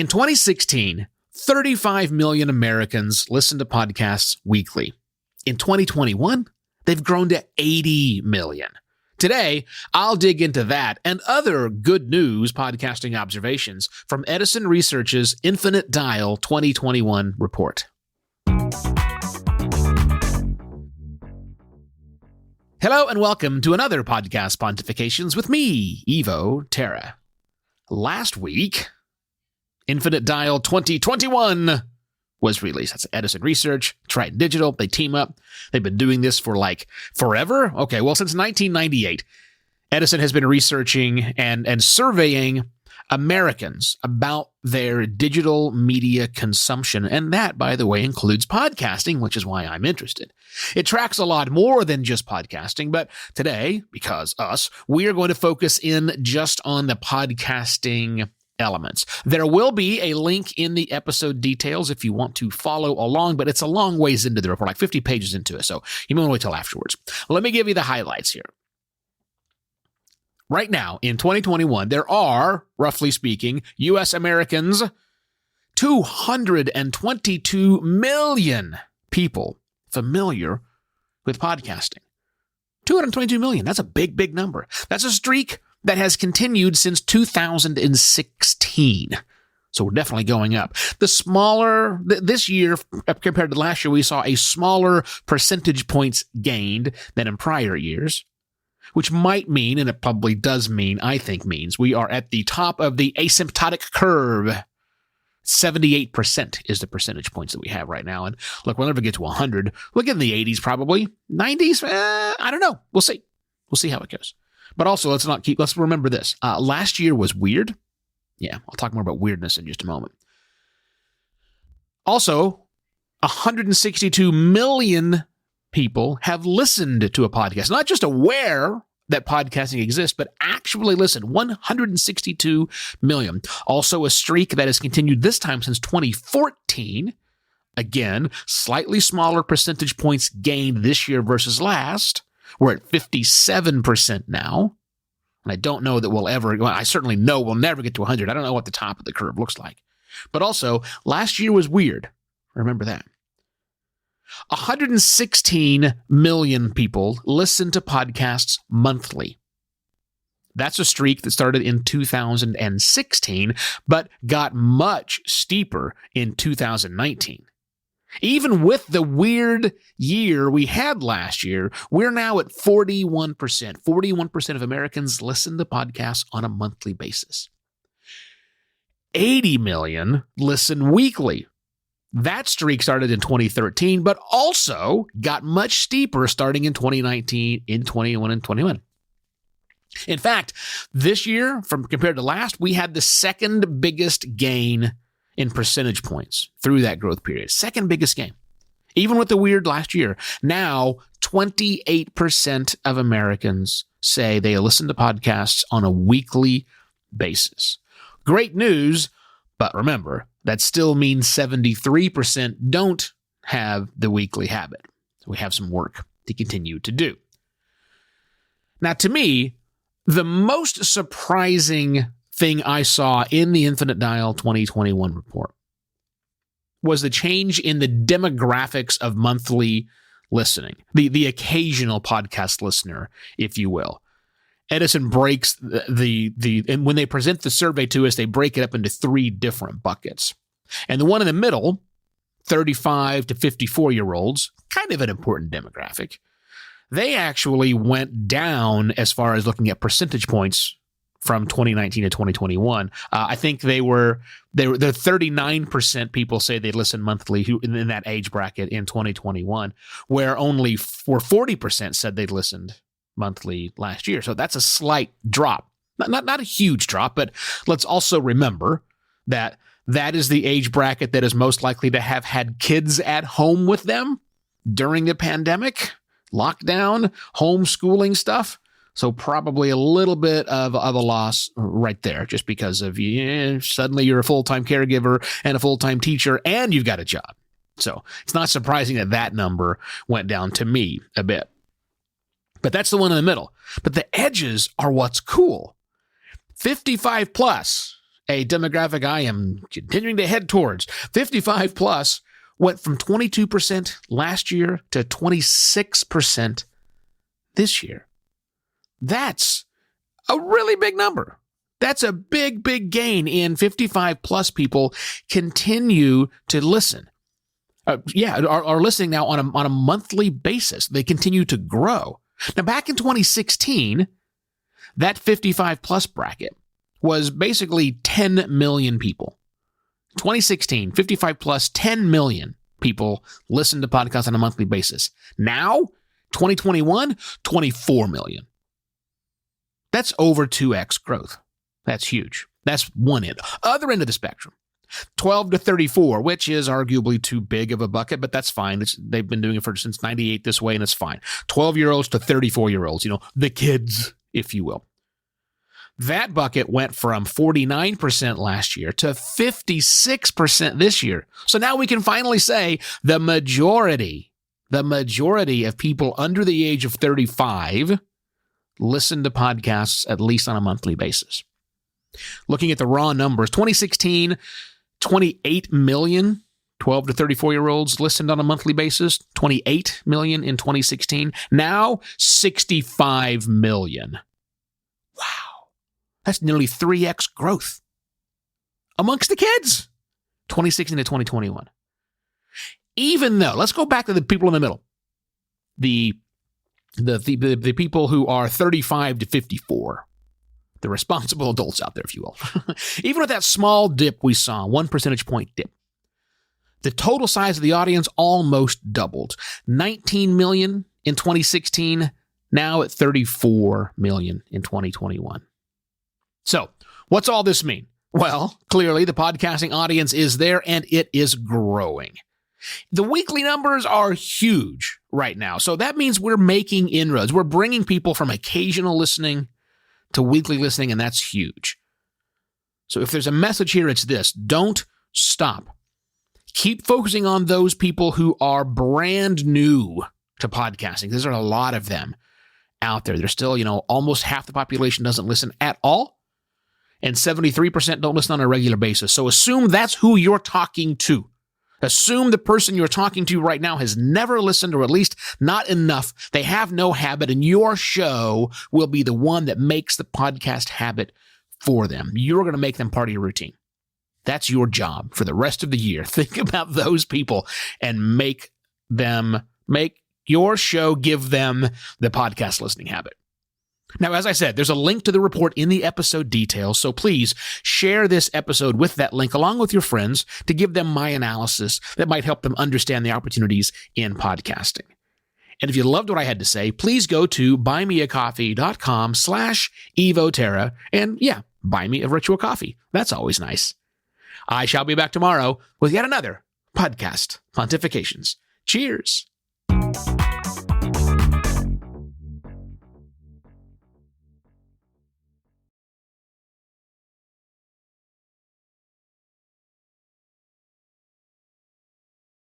In 2016, 35 million Americans listened to podcasts weekly. In 2021, they've grown to 80 million. Today, I'll dig into that and other good news podcasting observations from Edison Research's Infinite Dial 2021 report. Hello and welcome to another Podcast Pontifications with me, Evo Terra. Last week, Infinite Dial 2021 was released. That's Edison Research, Triton Digital. They team up. They've been doing this for like forever. Okay, well, since 1998, Edison has been researching and surveying Americans about their digital media consumption. And that, by the way, includes podcasting, which is why I'm interested. It tracks a lot more than just podcasting, but today, because we are going to focus in just on the podcasting elements. There will be a link in the episode details if you want to follow along, but it's a long ways into the report, like 50 pages into it, so you may want to wait till afterwards. Let me give you the highlights here. Right now, in 2021, there are, roughly speaking, U.S. Americans, 222 million people familiar with podcasting. 222 million. That's a big, big number. That's a streak that has continued since 2016. So we're definitely going up. This year, compared to last year, we saw a smaller percentage points gained than in prior years, which might mean, and it probably does mean, I think means, we are at the top of the asymptotic curve. 78% is the percentage points that we have right now. And look, we'll never get to 100. We'll get in the 80s probably. 90s? I don't know. We'll see. We'll see how it goes. But also, let's remember this. Last year was weird. Yeah, I'll talk more about weirdness in just a moment. Also, 162 million people have listened to a podcast. Not just aware that podcasting exists, but actually listen. 162 million. Also a streak that has continued this time since 2014. Again, slightly smaller percentage points gained this year versus last. We're at 57% now. And I don't know that I certainly know we'll never get to 100. I don't know what the top of the curve looks like. But also, last year was weird. Remember that. 116 million people listen to podcasts monthly. That's a streak that started in 2016, but got much steeper in 2019. Even with the weird year we had last year, we're now at 41%. 41% of Americans listen to podcasts on a monthly basis. 80 million listen weekly. That streak started in 2013, but also got much steeper starting in 2019, in 21, and 21. In fact, this year, compared to last, we had the second biggest gain in percentage points through that growth period. Second biggest gain. Even with the weird last year. Now, 28% of Americans say they listen to podcasts on a weekly basis. Great news, but remember, that still means 73% don't have the weekly habit. So we have some work to continue to do. Now, to me, the most surprising thing I saw in the Infinite Dial 2021 report was the change in the demographics of monthly listening, the occasional podcast listener, if you will. Edison breaks and when they present the survey to us, they break it up into three different buckets. And the one in the middle, 35 to 54-year-olds, kind of an important demographic, they actually went down as far as looking at percentage points from 2019 to 2021. I think the 39% people say they listen monthly who in that age bracket in 2021, where only 40% said they'd listened monthly last year. So that's a slight drop. Not a huge drop, but let's also remember that is the age bracket that is most likely to have had kids at home with them during the pandemic, lockdown, homeschooling stuff. So probably a little bit of a loss right there, just because of suddenly you're a full-time caregiver and a full-time teacher and you've got a job. So it's not surprising that number went down to me a bit. But that's the one in the middle. But the edges are what's cool. 55 plus a demographic I am continuing to head towards. 55 plus went from 22% last year to 26% this year. That's a really big number. That's a big, big gain in 55 plus people continue to listen. Are listening now on a monthly basis. They continue to grow. Now, back in 2016, that 55 plus bracket was basically 10 million people. 2016, 55 plus, 10 million people listen to podcasts on a monthly basis. Now, 2021, 24 million. That's over 2x growth. That's huge. That's one end. Other end of the spectrum, 12 to 34, which is arguably too big of a bucket, but that's fine. They've been doing it since 98 this way, and it's fine. 12-year-olds to 34-year-olds, the kids, if you will. That bucket went from 49% last year to 56% this year. So now we can finally say the majority of people under the age of 35 listen to podcasts at least on a monthly basis. Looking at the raw numbers, 2016, 28 million 12 to 34-year-olds listened on a monthly basis, 28 million in 2016. Now, 65 million. Wow. That's nearly 3x growth amongst the kids, 2016 to 2021. Even though, let's go back to the people in the middle, the people who are 35 to 54, the responsible adults out there, if you will. Even with that small dip we saw, 1 percentage point dip, the total size of the audience almost doubled. 19 million in 2016, now at 34 million in 2021. So, what's all this mean? Well, clearly the podcasting audience is there and it is growing. The weekly numbers are huge right now. So that means we're making inroads. We're bringing people from occasional listening to weekly listening, and that's huge. So if there's a message here, it's this: don't stop. Keep focusing on those people who are brand new to podcasting. There's a lot of them out there. There's still, almost half the population doesn't listen at all, and 73% don't listen on a regular basis. So assume that's who you're talking to. Assume the person you're talking to right now has never listened, or at least not enough. They have no habit, and your show will be the one that makes the podcast habit for them. You're going to make them part of your routine. That's your job for the rest of the year. Think about those people and make your show give them the podcast listening habit. Now, as I said, there's a link to the report in the episode details, so please share this episode with that link along with your friends to give them my analysis that might help them understand the opportunities in podcasting. And if you loved what I had to say, please go to buymeacoffee.com/evoterra and buy me a virtual coffee. That's always nice. I shall be back tomorrow with yet another podcast pontifications. Cheers.